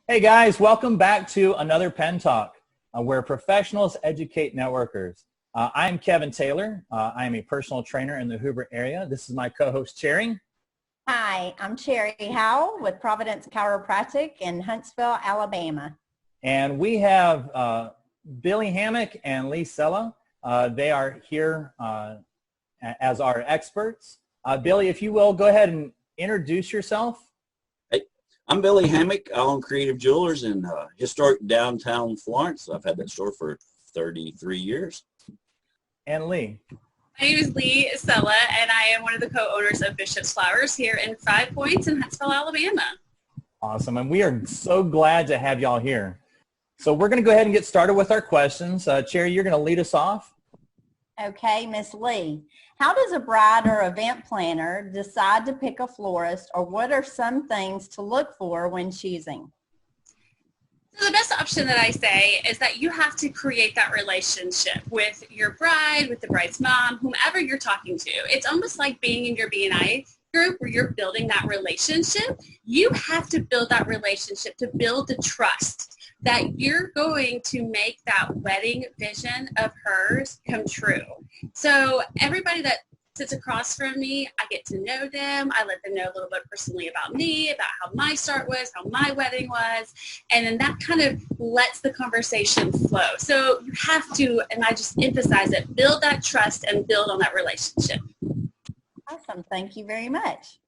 Hey guys, welcome back to another Pen Talk, where professionals educate networkers. I'm Kevin Taylor. I am a personal trainer in the Hoover area. This is my co-host Cherry. Hi, I'm Cherry Howell with Providence Chiropractic in Huntsville, Alabama. And we have Billy Hammock and Leigh Cella. They are here as our experts. Billy, if you will, go ahead and introduce yourself. I'm Billy Hammock. I own Creative Jewelers in historic downtown Florence. I've had that store for 33 years. And Leigh. My name is Leigh Cella, and I am one of the co-owners of Bishop's Flowers here in 5 Points in Huntsville, Alabama. Awesome, and we are so glad to have y'all here. So we're going to go ahead and get started with our questions. Cherry, you're going to lead us off. Okay, Miss Leigh. How does a bride or event planner decide to pick a florist, or what are some things to look for when choosing? So the best option that I say is that you have to create that relationship with your bride, with the bride's mom, whomever you're talking to. It's almost like being in your BNI group where you're building that relationship. You have to build that relationship to build the trust that you're going to make that wedding vision of hers come true. So everybody that sits across from me, I get to know them. I let them know a little bit personally about me, about how my start was, how my wedding was, and then that kind of lets the conversation flow. So you have to, and I just emphasize it, build that trust and build on that relationship. Awesome. Thank you very much.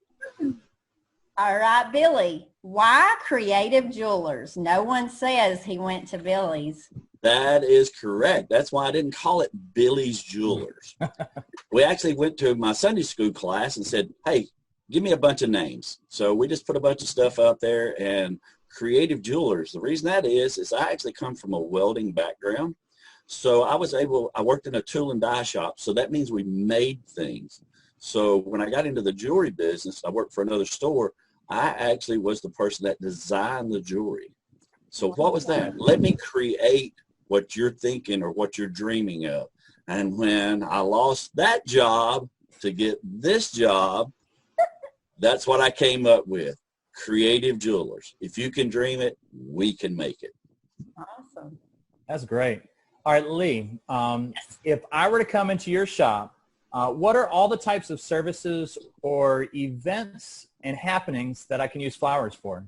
All right, Billy. Why Creative Jewelers? No one says he went to Billy's. That is correct. That's why I didn't call it Billy's Jewelers. We actually went to my Sunday school class and said, hey, give me a bunch of names. So we just put a bunch of stuff out there, and Creative Jewelers. The reason that is I actually come from a welding background. So I worked in a tool and die shop. So that means we made things. So when I got into the jewelry business, I worked for another store. I actually was the person that designed the jewelry. So what was that? Let me create what you're thinking or what you're dreaming of. And when I lost that job to get this job, that's what I came up with. Creative Jewelers. If you can dream it, we can make it. Awesome. That's great. All right, Leigh, if I were to come into your shop, what are all the types of services or events and happenings that I can use flowers for?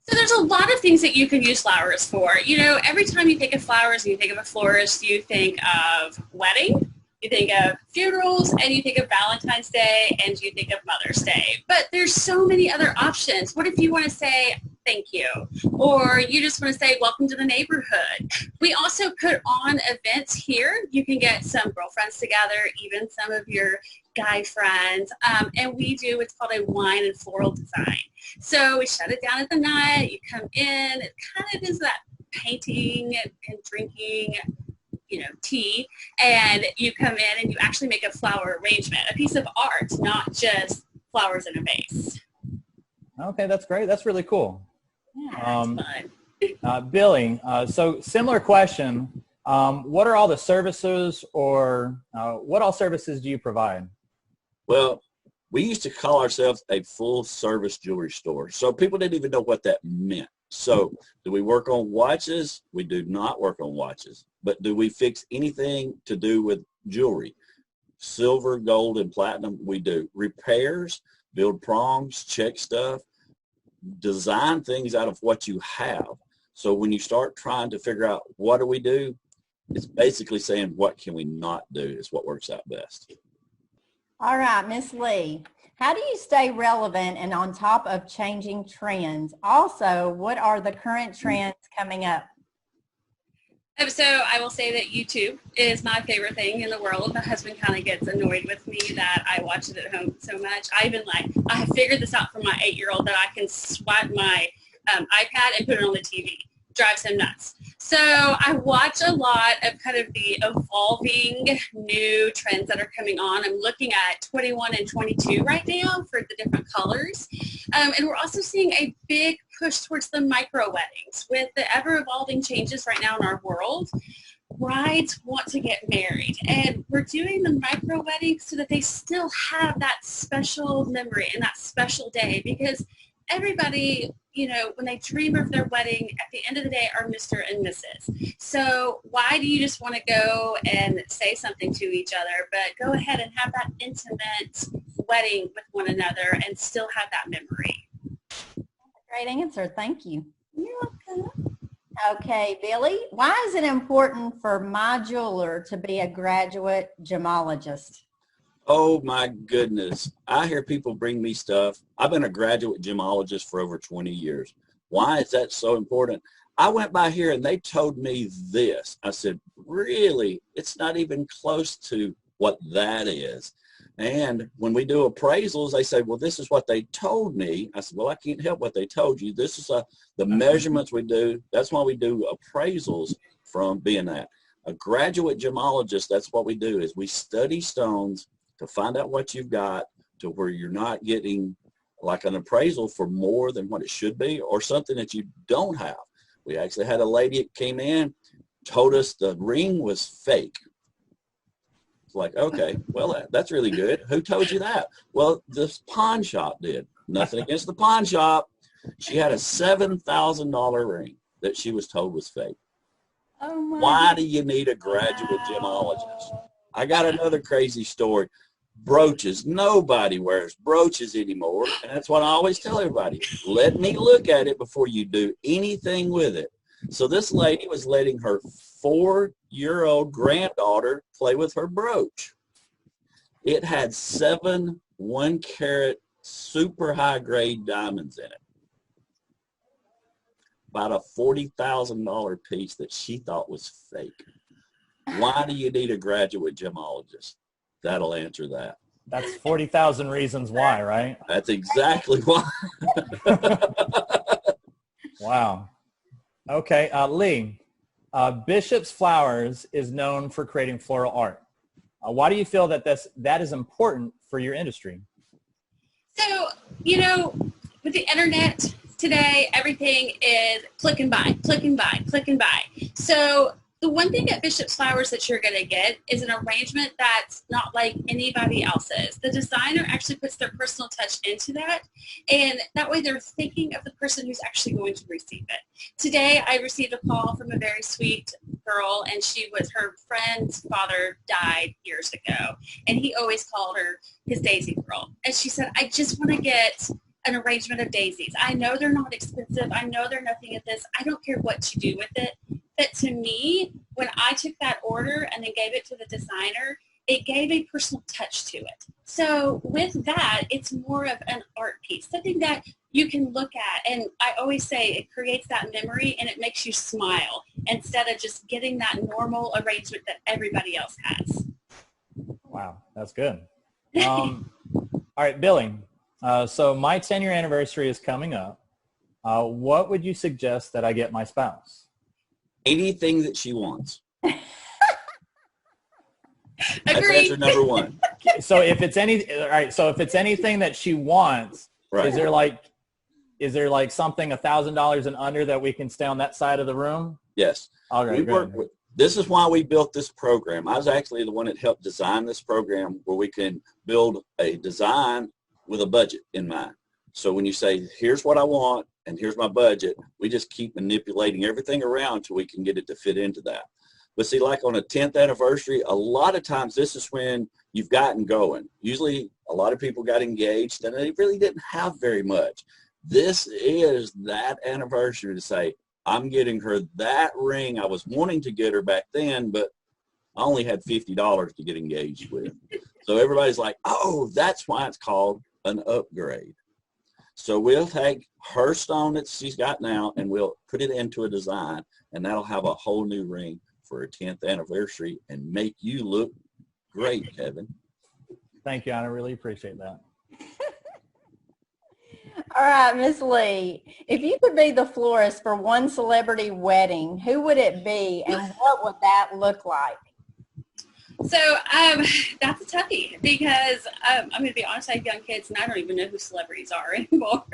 So there's a lot of things that you can use flowers for. You know, every time you think of flowers and you think of a florist, you think of wedding, you think of funerals, and you think of Valentine's Day, and you think of Mother's Day. But there's so many other options. What if you want to say thank you, or you just want to say welcome to the neighborhood? We also put on events here. You can get some girlfriends together, even some of your guy friends, and we do what's called a wine and floral design. So we shut it down at the night, you come in, it kind of is that painting and drinking, tea, and you come in and you actually make a flower arrangement, a piece of art, not just flowers in a vase. Okay, that's great. That's really cool. Yeah, that's fun. Billy, so similar question. What are all the services, or what all services do you provide? Well, we used to call ourselves a full-service jewelry store. So people didn't even know what that meant. So do we work on watches? We do not work on watches. But do we fix anything to do with jewelry? Silver, gold, and platinum, we do. Repairs, build prongs, check stuff, design things out of what you have. So when you start trying to figure out what do we do, it's basically saying what can we not do is what works out best. All right, Miss Leigh. How do you stay relevant and on top of changing trends? Also, what are the current trends coming up? So I will say that YouTube is my favorite thing in the world. My husband kind of gets annoyed with me that I watch it at home so much. I have figured this out for my 8-year-old that I can swipe my iPad and put it on the TV. Drives him nuts. So I watch a lot of kind of the evolving new trends that are coming on. I'm looking at 21 and 22 right now for the different colors. And we're also seeing a big push towards the micro weddings. With the ever-evolving changes right now in our world, brides want to get married. And we're doing the micro weddings so that they still have that special memory and that special day, because everybody you know, when they dream of their wedding, at the end of the day are Mr. and Mrs. So why do you just want to go and say something to each other, but go ahead and have that intimate wedding with one another and still have that memory? Great answer. Thank you. You're welcome. Okay, Billy, why is it important for my jeweler to be a graduate gemologist? Oh my goodness. I hear people bring me stuff. I've been a graduate gemologist for over 20 years. Why is that so important? I went by here and they told me this. I said, really? It's not even close to what that is. And when we do appraisals, they say, well, this is what they told me. I said, well, I can't help what they told you. This is the measurements we do. That's why we do appraisals from being that. A graduate gemologist, that's what we do, is we study stones to find out what you've got to where you're not getting like an appraisal for more than what it should be or something that you don't have. We actually had a lady that came in, told us the ring was fake. Like, okay, well, that's really good. Who told you that? Well, this pawn shop did. Nothing against the pawn shop. She had a $7,000 ring that she was told was fake. Oh my. Why do you need a graduate gemologist? I got another crazy story. Brooches. Nobody wears brooches anymore. And that's what I always tell everybody. Let me look at it before you do anything with it. So this lady was letting her 4-year-old granddaughter play with her brooch. It had 7 1-carat super high-grade diamonds in it. About a $40,000 piece that she thought was fake. Why do you need a graduate gemologist? That'll answer that. That's 40,000 reasons why, right? That's exactly why. Wow. Okay, Leigh, Bishop's Flowers is known for creating floral art. Why do you feel that that is important for your industry? So, you know, with the internet today, everything is click and buy, click and buy, click and buy. So the one thing at Bishop's Flowers that you're going to get is an arrangement that's not like anybody else's. The designer actually puts their personal touch into that, and that way they're thinking of the person who's actually going to receive it. Today, I received a call from a very sweet girl, and her friend's father died years ago, and he always called her his daisy girl. And she said, I just want to get an arrangement of daisies. I know they're not expensive. I know they're nothing at this. I don't care what you do with it. But to me, when I took that order and then gave it to the designer, it gave a personal touch to it. So with that, it's more of an art piece, something that you can look at. And I always say it creates that memory and it makes you smile instead of just getting that normal arrangement that everybody else has. Wow, that's good. All right, Billy. So my 10-year anniversary is coming up. What would you suggest that I get my spouse? Anything that she wants. That's Agreed. answer number one. So if it's anything that she wants, Right. is there like something $1,000 and under that we can stay on that side of the room? Yes. All right. This is why we built this program. I was actually the one that helped design this program where we can build a design with a budget in mind. So when you say, here's what I want and here's my budget, we just keep manipulating everything around until we can get it to fit into that. But see, like on a 10th anniversary, a lot of times this is when you've gotten going. Usually a lot of people got engaged and they really didn't have very much. This is that anniversary to say, I'm getting her that ring I was wanting to get her back then, but I only had $50 to get engaged with. So everybody's like, oh, that's why it's called an upgrade. So we'll take her stone that she's got now and we'll put it into a design, and that'll have a whole new ring for her 10th anniversary and make you look great, Kevin. Thank you, Anna. I really appreciate that. All right, Miss Leigh, if you could be the florist for one celebrity wedding, who would it be and what would that look like? So that's a toughie because I'm going to be honest, I have young kids and I don't even know who celebrities are anymore.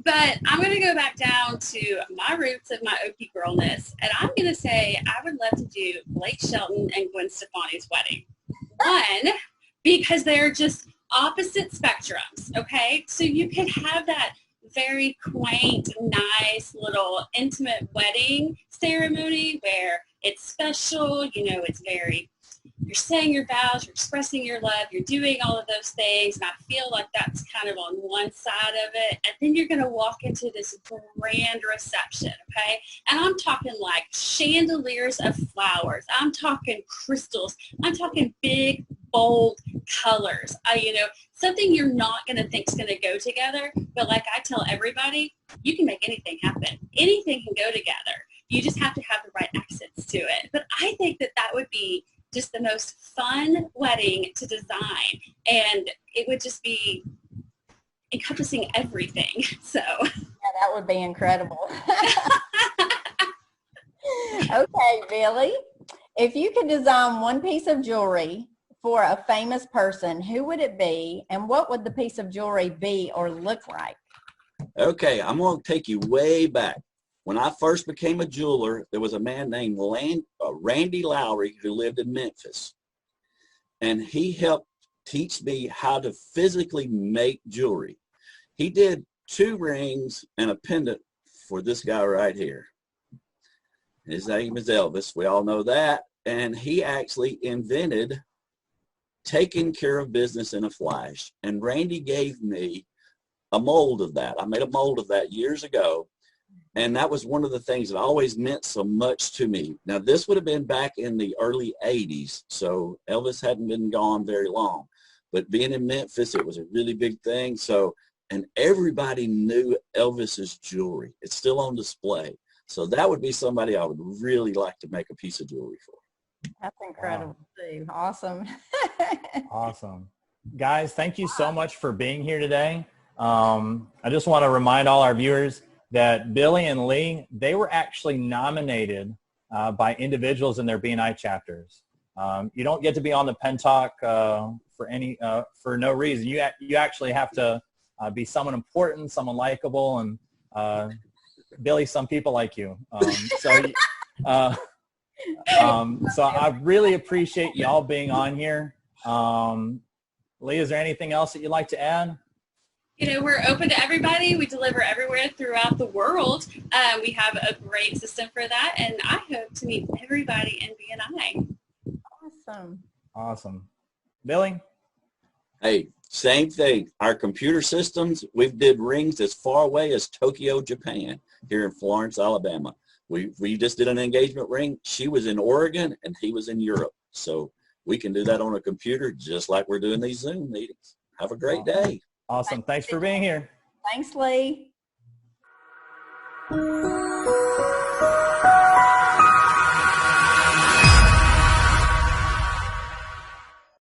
But I'm going to go back down to my roots of my Okie girlness, and I'm going to say I would love to do Blake Shelton and Gwen Stefani's wedding. One, because they're just opposite spectrums, okay? So you could have that very quaint, nice little intimate wedding ceremony where it's special, you know, it's very, you're saying your vows, you're expressing your love, you're doing all of those things, and I feel like that's kind of on one side of it. And then you're going to walk into this grand reception, okay? And I'm talking like chandeliers of flowers. I'm talking crystals. I'm talking big, bold colors. You know, something you're not going to think is going to go together, but like I tell everybody, you can make anything happen. Anything can go together. You just have to have the right accents to it. But I think that that would be just the most fun wedding to design, and it would just be encompassing everything. So Yeah, that would be incredible. Okay, Billy, if you could design one piece of jewelry for a famous person, who would it be, and what would the piece of jewelry be or look like? Okay, I'm going to take you way back. When I first became a jeweler, there was a man named Randy Lowry who lived in Memphis. And he helped teach me how to physically make jewelry. He did 2 rings and a pendant for this guy right here. His name is Elvis. We all know that. And he actually invented taking care of business in a flash. And Randy gave me a mold of that. I made a mold of that years ago. And that was one of the things that always meant so much to me. Now, this would have been back in the early 80s, so Elvis hadn't been gone very long. But being in Memphis, it was a really big thing. So, and everybody knew Elvis's jewelry. It's still on display. So that would be somebody I would really like to make a piece of jewelry for. That's incredible, too. Awesome. Awesome. Guys, thank you so much for being here today. I just want to remind all our viewers that Billy and Leigh, they were actually nominated by individuals in their BNI chapters. You don't get to be on the Pen Talk for no reason. You actually have to be someone important, someone likable, and Billy, some people like you. So I really appreciate y'all being on here. Leigh, is there anything else that you'd like to add? You know, we're open to everybody. We deliver everywhere throughout the world. We have a great system for that, and I hope to meet everybody in BNI. Awesome. Awesome. Billy? Hey, same thing. Our computer systems, we've did rings as far away as Tokyo, Japan, here in Florence, Alabama. We just did an engagement ring. She was in Oregon, and he was in Europe. So we can do that on a computer just like we're doing these Zoom meetings. Have a great day. Awesome. Thanks for being here. Thanks, Leigh.